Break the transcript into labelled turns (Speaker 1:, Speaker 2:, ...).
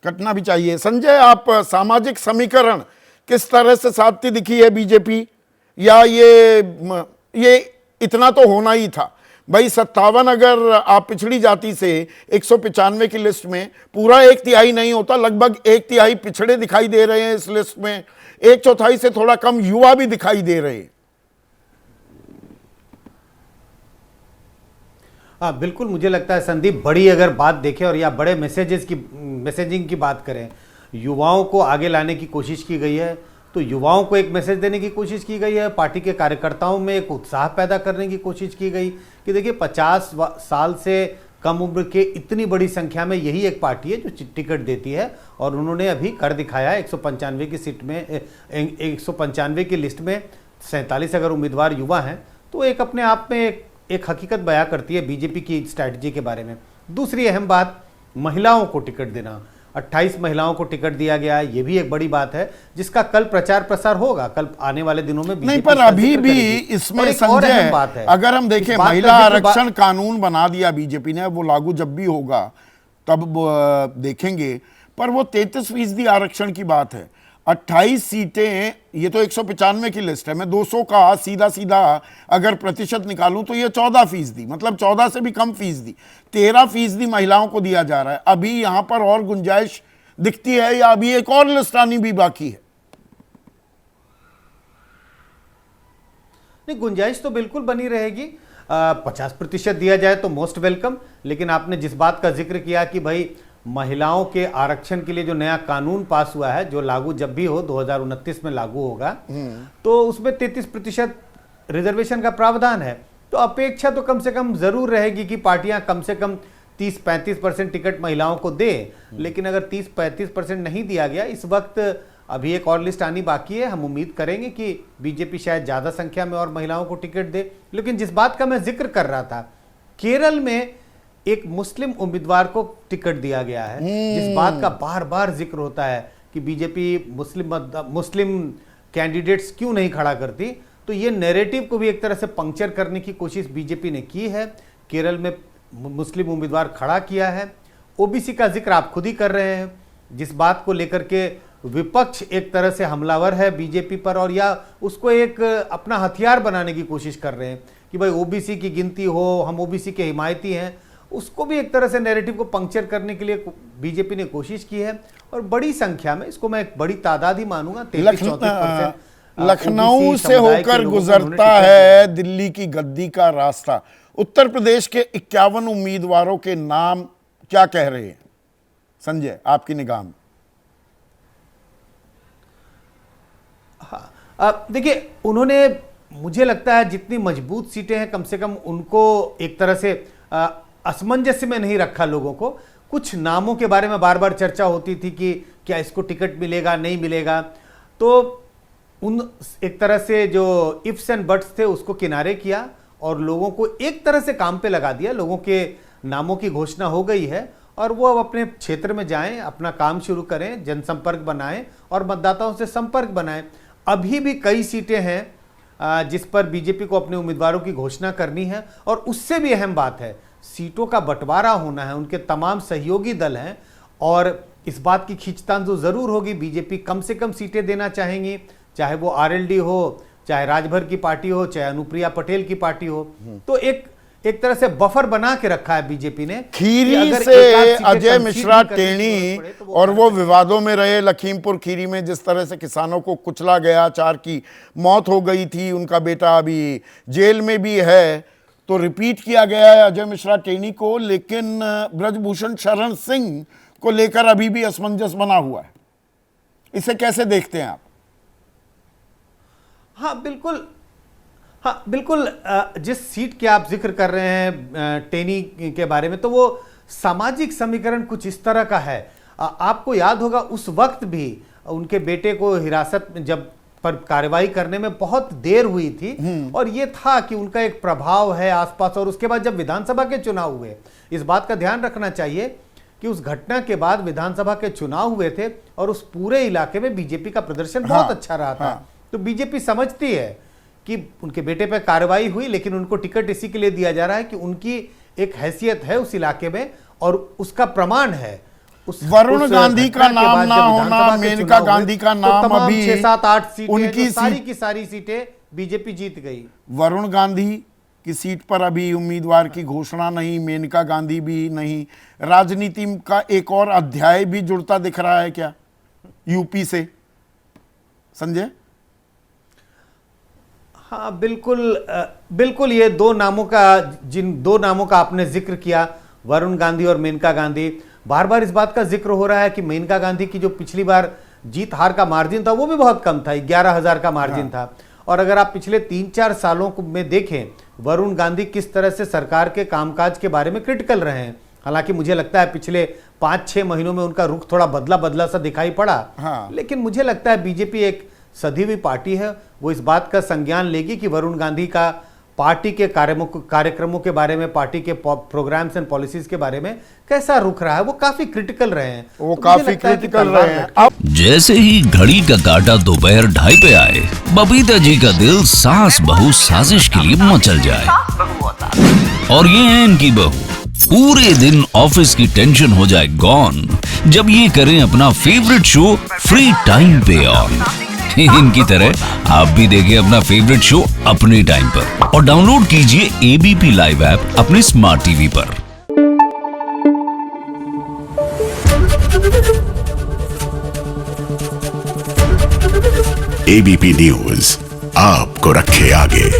Speaker 1: कटना भी चाहिए। संजय, आप सामाजिक समीकरण किस तरह से साधती दिखी है बीजेपी, या ये इतना तो होना ही था भाई 57, अगर आप पिछड़ी जाति से 195 की लिस्ट में पूरा 1/3 नहीं होता, लगभग 1/3 पिछड़े दिखाई दे रहे हैं इस लिस्ट में, 1/4 से थोड़ा कम युवा भी दिखाई दे रहे हैं।
Speaker 2: हाँ बिल्कुल, मुझे लगता है संदीप, बड़ी अगर बात देखें और या बड़े मैसेजिंग की बात करें, युवाओं को आगे लाने की कोशिश की गई है, तो युवाओं को एक मैसेज देने की कोशिश की गई है, पार्टी के कार्यकर्ताओं में एक उत्साह पैदा करने की कोशिश की गई कि देखिए 50 साल से कम उम्र के इतनी बड़ी संख्या में यही एक पार्टी है जो टिकट देती है, और उन्होंने अभी कर दिखाया 195 की सीट में, 195 की लिस्ट में 47 अगर उम्मीदवार युवा हैं, तो एक अपने आप में एक हकीकत बयां करती है बीजेपी की स्ट्रैटेजी के बारे में। दूसरी अहम बात, महिलाओं को टिकट देना, 28 महिलाओं को टिकट दिया गया है, ये भी एक बड़ी बात है जिसका कल प्रचार प्रसार होगा, कल आने वाले दिनों में।
Speaker 1: नहीं, पर अभी भी इसमें संजय, अगर हम देखें, महिला आरक्षण कानून बना दिया बीजेपी ने, वो लागू जब भी होगा तब देखेंगे, पर वो 33% आरक्षण की बात है, 28 सीटें, ये तो 195 की लिस्ट है, मैं 200 का सीधा सीधा अगर प्रतिशत निकालूं तो ये 14%, मतलब 14 से भी कम फीसदी, 13% महिलाओं को दिया जा रहा है। अभी यहां पर और गुंजाइश दिखती है, या अभी एक और लिस्ट आनी भी बाकी है?
Speaker 2: नहीं, गुंजाइश तो बिल्कुल बनी रहेगी, 50% दिया जाए तो मोस्ट वेलकम। लेकिन आपने जिस बात का जिक्र किया कि भाई महिलाओं के आरक्षण के लिए जो नया कानून पास हुआ है, जो लागू जब भी हो 2029 में लागू होगा, तो उसमें 33% रिजर्वेशन का प्रावधान है, तो अपेक्षा तो कम से कम जरूर रहेगी कि पार्टियां कम से कम 30-35% टिकट महिलाओं को दे। लेकिन अगर 30-35% नहीं दिया गया, इस वक्त अभी एक और लिस्ट आनी बाकी है, हम उम्मीद करेंगे कि बीजेपी शायद ज्यादा संख्या में और महिलाओं को टिकट दे। लेकिन जिस बात का मैं जिक्र कर रहा था, केरल में एक मुस्लिम उम्मीदवार को टिकट दिया गया है, जिस बात का बार बार जिक्र होता है कि बीजेपी मुस्लिम कैंडिडेट्स क्यों नहीं खड़ा करती, तो ये नैरेटिव को भी एक तरह से पंक्चर करने की कोशिश बीजेपी ने की है। केरल में मुस्लिम उम्मीदवार खड़ा किया है, ओबीसी का जिक्र आप खुद ही कर रहे हैं, जिस बात को लेकर के विपक्ष एक तरह से हमलावर है बीजेपी पर, और या उसको एक अपना हथियार बनाने की कोशिश कर रहे हैं कि भाई ओबीसी की गिनती हो, हम ओबीसी के हिमायती हैं, उसको भी एक तरह से नैरेटिव को पंक्चर करने के लिए बीजेपी ने कोशिश की है। और बड़ी संख्या में, इसको मैं एक बड़ी तादाद ही मानूंगा, 33-34%
Speaker 1: लखनऊ से होकर गुजरता है दिल्ली की गद्दी का रास्ता। उत्तर प्रदेश के 51 उम्मीदवारों के नाम क्या कह रहे हैं संजय, आपकी निगाह में?
Speaker 2: हाँ, देखिए, उन्होंने, मुझे लगता है जितनी मजबूत सीटें हैं, कम से कम उनको एक तरह से असमंजस्य में नहीं रखा लोगों को। कुछ नामों के बारे में बार बार चर्चा होती थी कि क्या इसको टिकट मिलेगा नहीं मिलेगा, तो उन एक तरह से जो इफ्स एंड बट्स थे उसको किनारे किया और लोगों को एक तरह से काम पे लगा दिया। लोगों के नामों की घोषणा हो गई है और वो अब अपने क्षेत्र में जाएं, अपना काम शुरू करें, जनसंपर्क बनाएं और मतदाताओं से संपर्क बनाएं। अभी भी कई सीटें हैं जिस पर बीजेपी को अपने उम्मीदवारों की घोषणा करनी है, और उससे भी अहम बात है सीटों का बंटवारा होना है। उनके तमाम सहयोगी दल हैं और इस बात की खींचतान जो जरूर होगी, बीजेपी कम से कम सीटें देना चाहेंगी, चाहे वो आरएलडी हो, चाहे राजभर की पार्टी हो, चाहे अनुप्रिया पटेल की पार्टी हो। तो एक तरह से बफर बना के रखा है बीजेपी ने।
Speaker 1: खीरी से अजय मिश्रा टेणी और वो विवादों में रहे, लखीमपुर खीरी में जिस तरह से किसानों को कुचला गया, 4 की मौत हो गई थी, उनका बेटा अभी जेल में भी है, तो रिपीट किया गया है अजय मिश्रा टेणी को। लेकिन ब्रजभूषण शरण सिंह को लेकर अभी भी असमंजस बना हुआ है, इसे कैसे देखते हैं आप?
Speaker 2: हाँ बिल्कुल, जिस सीट के आप जिक्र कर रहे हैं टेनी के बारे में, तो वो सामाजिक समीकरण कुछ इस तरह का है। आपको याद होगा उस वक्त भी उनके बेटे को हिरासत में जब पर कार्रवाई करने में बहुत देर हुई थी, और ये था कि उनका एक प्रभाव है आसपास। और उसके बाद जब विधानसभा के चुनाव हुए, इस बात का ध्यान रखना चाहिए कि उस घटना के बाद विधानसभा के चुनाव हुए थे और उस पूरे इलाके में बीजेपी का प्रदर्शन बहुत अच्छा रहा था। तो बीजेपी समझती है कि उनके बेटे पे कार्रवाई हुई, लेकिन उनको टिकट इसी के लिए दिया जा रहा है कि उनकी एक हैसियत है उस इलाके में और उसका प्रमाण है।
Speaker 1: वरुण गांधी का
Speaker 2: घटना के
Speaker 1: नाम
Speaker 2: बाद
Speaker 1: ना
Speaker 2: जब
Speaker 1: होना,
Speaker 2: विधानसभा के
Speaker 1: मेनका
Speaker 2: चुनाव हुए,
Speaker 1: गांधी का
Speaker 2: तो
Speaker 1: नाम
Speaker 2: तमाम
Speaker 1: अभी
Speaker 2: 6-7-8 सीटें
Speaker 1: उनकी
Speaker 2: जो सारी
Speaker 1: सीट-
Speaker 2: की सारी सीटें बीजेपी जीत गई।
Speaker 1: वरुण गांधी की सीट पर अभी उम्मीदवार की घोषणा नहीं, मेनका गांधी भी नहीं। राजनीति का एक और अध्याय भी जुड़ता दिख रहा है क्या यूपी से, संजय?
Speaker 2: हाँ बिल्कुल, बिल्कुल। ये जिन दो नामों का आपने जिक्र किया, वरुण गांधी और मेनका गांधी, बार बार इस बात का जिक्र हो रहा है कि मेनका गांधी की जो पिछली बार जीत हार का मार्जिन था वो भी बहुत कम था, 11,000 का मार्जिन था। और अगर आप पिछले 3-4 सालों में देखें वरुण गांधी किस तरह से सरकार के कामकाज के बारे में क्रिटिकल रहे हैं। हालांकि मुझे लगता है पिछले 5-6 महीनों में उनका रुख थोड़ा बदला सा दिखाई पड़ा। लेकिन मुझे लगता है बीजेपी एक सधी हुई पार्टी है, वो इस बात का संज्ञान लेगी कि वरुण गांधी का पार्टी के कार्यक्रमों के बारे में, पार्टी के प्रोग्राम्स एंड पॉलिसीज के बारे में कैसा रुख रहा है। वो काफी क्रिटिकल रहे हैं,
Speaker 1: वो काफी क्रिटिकल रहे हैं। अब
Speaker 3: जैसे ही घड़ी का काटा दोपहर 2:30 पे आए, बबीता जी का दिल सास बहू साजिश के लिए मचल जाए। और ये है इनकी बहू, पूरे दिन ऑफिस की टेंशन हो जाए गॉन जब ये करें अपना फेवरेट शो फ्री टाइम पे ऑन। इनकी तरह आप भी देखिए अपना फेवरेट शो अपने टाइम पर और डाउनलोड कीजिए एबीपी लाइव ऐप अपने स्मार्ट टीवी पर।
Speaker 4: एबीपी न्यूज आपको रखे आगे।